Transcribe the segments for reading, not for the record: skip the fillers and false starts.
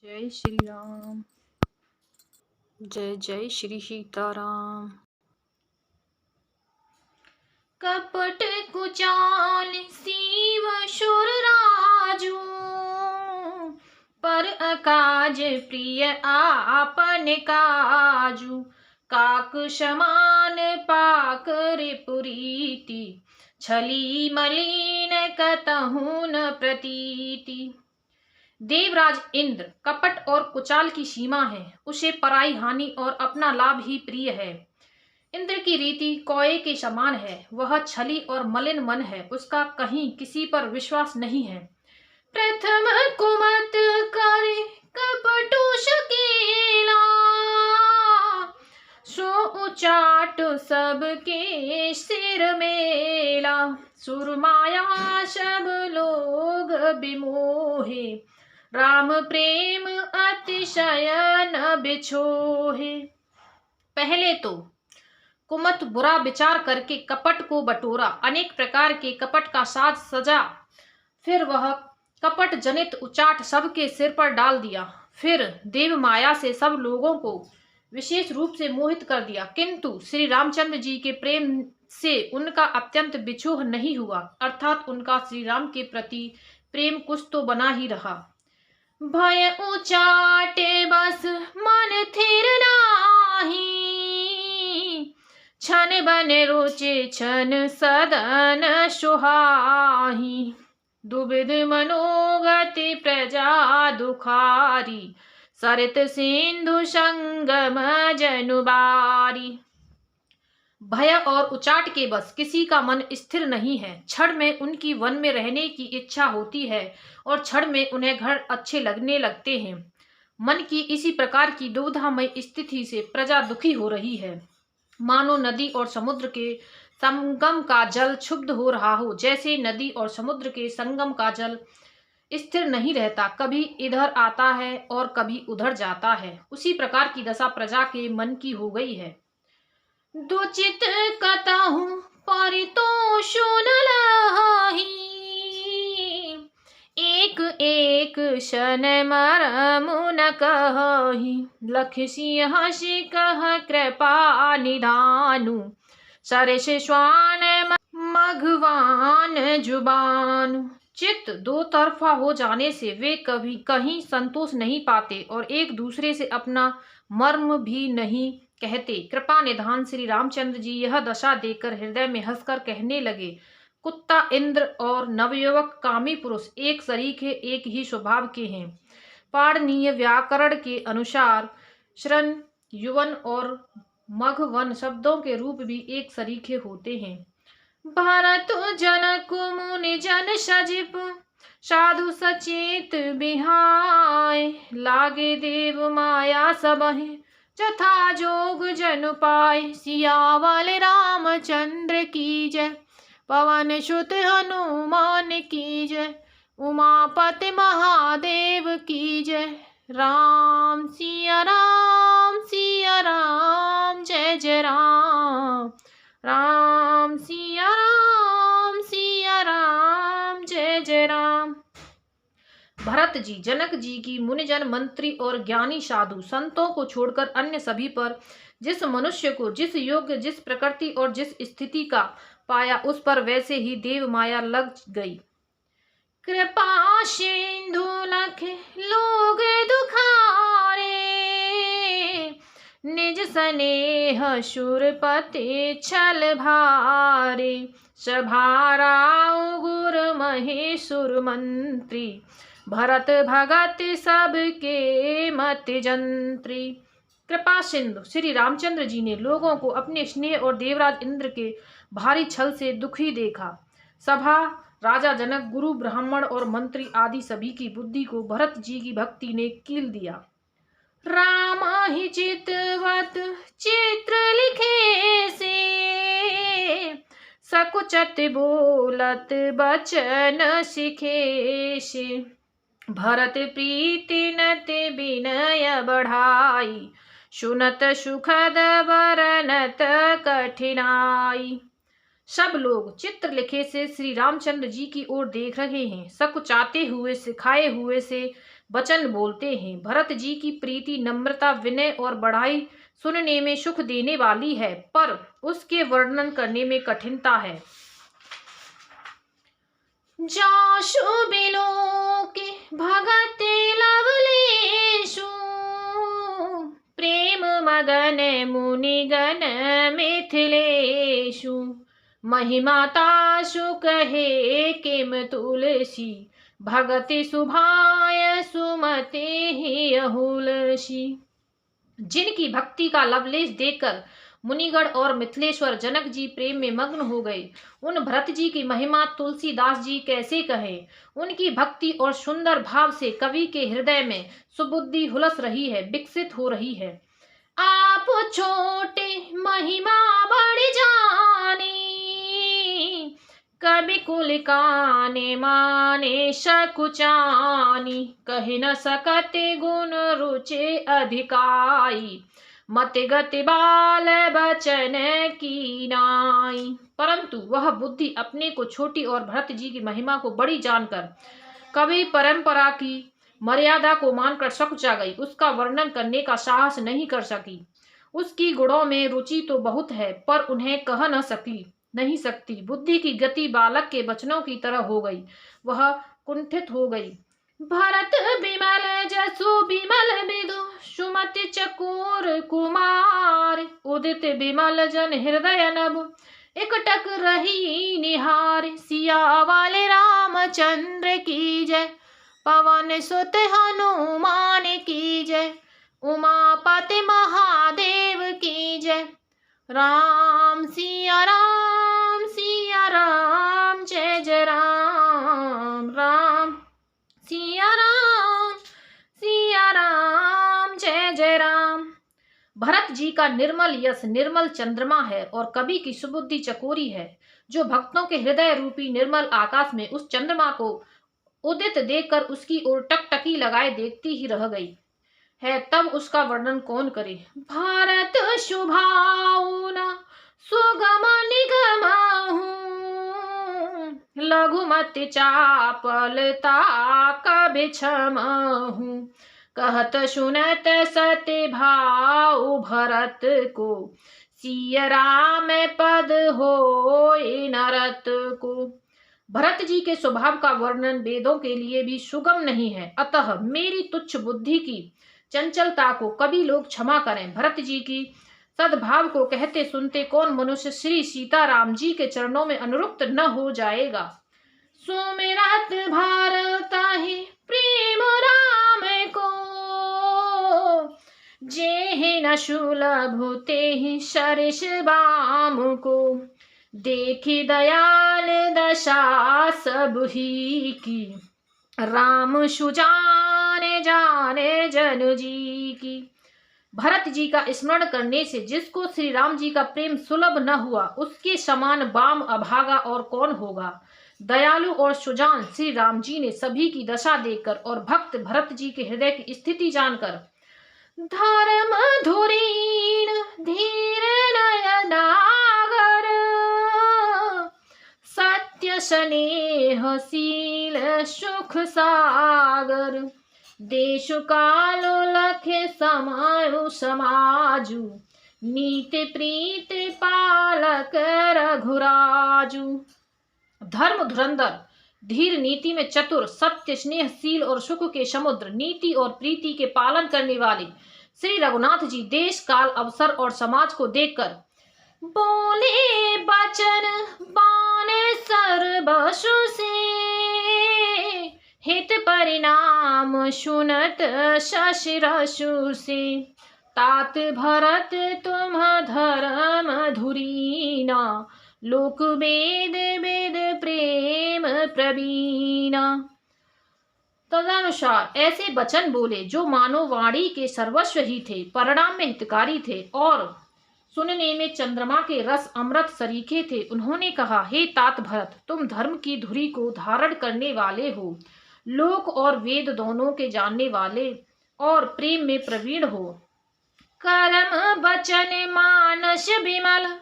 जय श्री राम। जय जय श्री सीताराम। कपट कुचाल सीव शुर राजू, पर अकाज प्रिय आपन काजू। काक समान पाकर पुरीति, छली मलिन कतहु न प्रतीति। देवराज इंद्र कपट और कुचाल की सीमा है। उसे पराई हानि और अपना लाभ ही प्रिय है। इंद्र की रीति कौए के समान है। वह छली और मलिन मन है। उसका कहीं किसी पर विश्वास नहीं है। प्रथम कुमत करे कपटु शकीला, सो उचाट सबके सिर मेला। सुरमाया सब लोग बिमोहे, राम प्रेम अतिशय न बिछोहे। पहले तो कुमत बुरा विचार करके कपट को बटोरा, अनेक प्रकार के कपट का साज सजा। फिर वह कपट जनित उचाट सबके सिर पर डाल दिया। फिर देव माया से सब लोगों को विशेष रूप से मोहित कर दिया, किंतु श्री रामचंद्र जी के प्रेम से उनका अत्यंत बिछोह नहीं हुआ, अर्थात उनका श्री राम के प्रति प्रेम कुछ तो बना ही रहा। भय उचाटे बस मन थिर नाही, छन बने रुचि छन सदन सुहाही। दुबिध मनोगति प्रजा दुखारी, सरित सिंधु संगम जनुबारी। भय और उचाट के बस किसी का मन स्थिर नहीं है। क्षण में उनकी वन में रहने की इच्छा होती है और क्षण में उन्हें घर अच्छे लगने लगते हैं। मन की इसी प्रकार की दुविधामय स्थिति से प्रजा दुखी हो रही है, मानो नदी और समुद्र के संगम का जल क्षुब्ध हो रहा हो। जैसे नदी और समुद्र के संगम का जल स्थिर नहीं रहता, कभी इधर आता है और कभी उधर जाता है, उसी प्रकार की दशा प्रजा के मन की हो गई है। दुचित कतहु परितोष न लही, एक एक शन मरमु न कही। लख सिंह हंसी कह कृपा निधानु, सरस श्वान मघवान जुबानु। चित्त दो तरफा हो जाने से वे कभी कहीं संतोष नहीं पाते और एक दूसरे से अपना मर्म भी नहीं कहते। कृपा निधान श्री रामचंद्र जी यह दशा देखकर हृदय में हंसकर कहने लगे, कुत्ता इंद्र और नवयुवक कामी पुरुष एक सरीखे एक ही स्वभाव के हैं। पाणिनीय व्याकरण के अनुसार श्रन, युवन और मघवन शब्दों के रूप भी एक सरीखे होते हैं। भरत जनक मुनि जन सजीप, साधु सचेत बिहाय। लागे देव माया सबहि, जथा जोग जन पाए। सियावल रामचंद्र की जय, पवन सुत हनुमान की जय। उमापति महादेव की जय। राम सिया राम जय जय राम। राम सिया राम जय जय राम। भरत जी, जनक जी की मुनिजन, मंत्री और ज्ञानी साधु संतों को छोड़कर अन्य सभी पर जिस मनुष्य को जिस योग्य, जिस प्रकृति और जिस स्थिति का पाया, उस पर वैसे ही देव माया लग गई। कृपा सिंधु लख लोग दुखारे, निज स्नेह शूरपति छल भारे। सभाराउ गुर महेशुर मंत्री, भरत भगत सबके मति जंत्री। कृपा सिंधु श्री रामचंद्र जी ने लोगों को अपने स्नेह और देवराज इंद्र के भारी छल से दुखी देखा। सभा, राजा जनक, गुरु, ब्राह्मण और मंत्री आदि सभी की बुद्धि को भरत जी की भक्ति ने कील दिया। राम ही चितवत चित्र लिखे से, सकुचत बोलत बचन सिखे से। भरत प्रीति नत विनय बढ़ाई, सुनत सुखद बरनत कठिनाई। सब लोग चित्र लिखे से श्री रामचंद्र जी की ओर देख रहे हैं, सकुचाते हुए, सिखाए हुए से, बचन बोलते हैं। भरत जी की प्रीति, नम्रता, विनय और बढ़ाई सुनने में सुख देने वाली है, पर उसके वर्णन करने में कठिनता है। जाशु बिलोके भगत लवलेशु, प्रेम मगन मुनिगण मिथिलेशु, महिमा ताशु कहे किम तुलसी, भगति सुभाय सुमते ही अहुलसी। जिनकी भक्ति का लवलेश देखकर मुनिगण और मिथिलेश्वर जनक जी प्रेम में मग्न हो गए, उन भरत जी की महिमा तुलसीदास जी कैसे कहें। उनकी भक्ति और सुंदर भाव से कवि के हृदय में सुबुद्धि हुलस रही है, विकसित हो रही है। आप छोटे महिमा बढ़ जानी, कवि कुल काने माने सकुचानी, कह न सकते गुण रुचे अधिकाई, मत गति बाल बचन की नाई। परंतु वह बुद्धि अपने को छोटी और भरत जी की महिमा को बड़ी जानकर कवि परंपरा की मर्यादा को मानकर सकुचा गई, उसका वर्णन करने का साहस नहीं कर सकी। उसकी गुणों में रुचि तो बहुत है, पर उन्हें कह नहीं सकती। बुद्धि की गति बालक के बचनों की तरह हो गई, वह कुंठित हो गई। भरत बिमल जसु बिमल विदु, सुमति चकोर कुमार, उदित बिमल जन हृदय नभ, एकटक रही निहार। सिया वाले रामचंद्र की जय, पवन सुत हनुमान की जय, उमापति महादेव की जय। राम सिया राम सिया राम, जय जय राम राम सिया राम, जय जय राम। भरत जी का निर्मल यश निर्मल चंद्रमा है और कवि की सुबुद्धि चकोरी है, जो भक्तों के हृदय रूपी निर्मल आकाश में उस चंद्रमा को उदित देखकर उसकी ओर टकटकी लगाए देखती ही रह गई है। तब उसका वर्णन कौन करे। भारत शुभाउना सुगम निगम हूँ, लघुमति चापलता कभी क्षमहूँ, कहत सुनत सत्य भाव भरत को, सिय राम पद होए नरत को। भरत जी के स्वभाव का वर्णन वेदों के लिए भी सुगम नहीं है, अतः मेरी तुच्छ बुद्धि की चंचलता को कभी लोग क्षमा करें। भरत जी की सद्भाव को कहते सुनते कौन मनुष्य श्री सीताराम जी के चरणों में अनुरुक्त न हो जाएगा। सुमिरत भारत ही प्रेम राम को, जे न सुलभते ही सरिस बाम को, देखी दयाल दशा सब ही की, राम सुजाने जाने जन जी की। भरत जी का स्मरण करने से जिसको श्री राम जी का प्रेम सुलभ न हुआ, उसके समान बाम अभागा और कौन होगा। दयालु और सुजान श्री राम जी ने सभी की दशा देखकर और भक्त भरत जी के हृदय की स्थिति जानकर, धर्म धुरीण धीर नयनागर, सत्य स्नेहशील सुख सागर, देश कालो लखे समायु समाजु, नीति प्रीत पालक रघुराजु। धर्म धुरंधर, धीर नीति में चतुर, सत्य स्नेहशील और सुख के समुद्र, नीति और प्रीति के पालन करने वाले श्री रघुनाथ जी देश काल अवसर और समाज को देखकर बोले बचन बाने सर्वसु से, हित परिणाम सुनत शशिरसु से, तात भरत तुम धर्म धुरीना, लोक वेद वेद प्रेम प्रवीणा। तदनुसार ऐसे वचन बोले जो मानो वाणी के सर्वस्व ही थे, परिणाम में हितकारी थे और सुनने में चंद्रमा के रस अमृत सरीखे थे। उन्होंने कहा, हे तात भरत, तुम धर्म की धुरी को धारण करने वाले हो, लोक और वेद दोनों के जानने वाले और प्रेम में प्रवीण हो। कर्म वचन मानस विमल,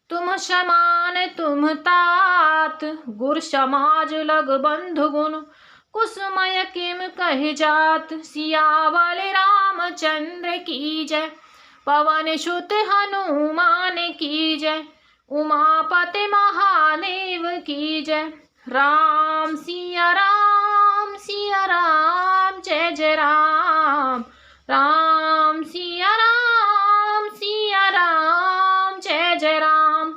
तुम समान तुम तात, गुर समाज लग बंधु गुण, कुसुमय किम कह जात, सियावल रामचंद्र की जय। पवन सुत हनुमान की जय, उमापति महादेव की जय। राम सिया राम जय जय राम। राम सिया राम जय जय राम।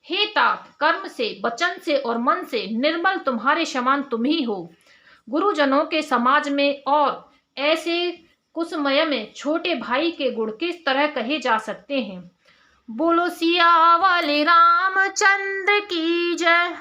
हे तात, कर्म से, वचन से और मन से निर्मल तुम्हारे समान तुम ही हो। गुरुजनों के समाज में और ऐसे कुसुमय में छोटे भाई के गुण किस तरह कहे जा सकते हैं। बोलो सियावल रामचंद्र की जय।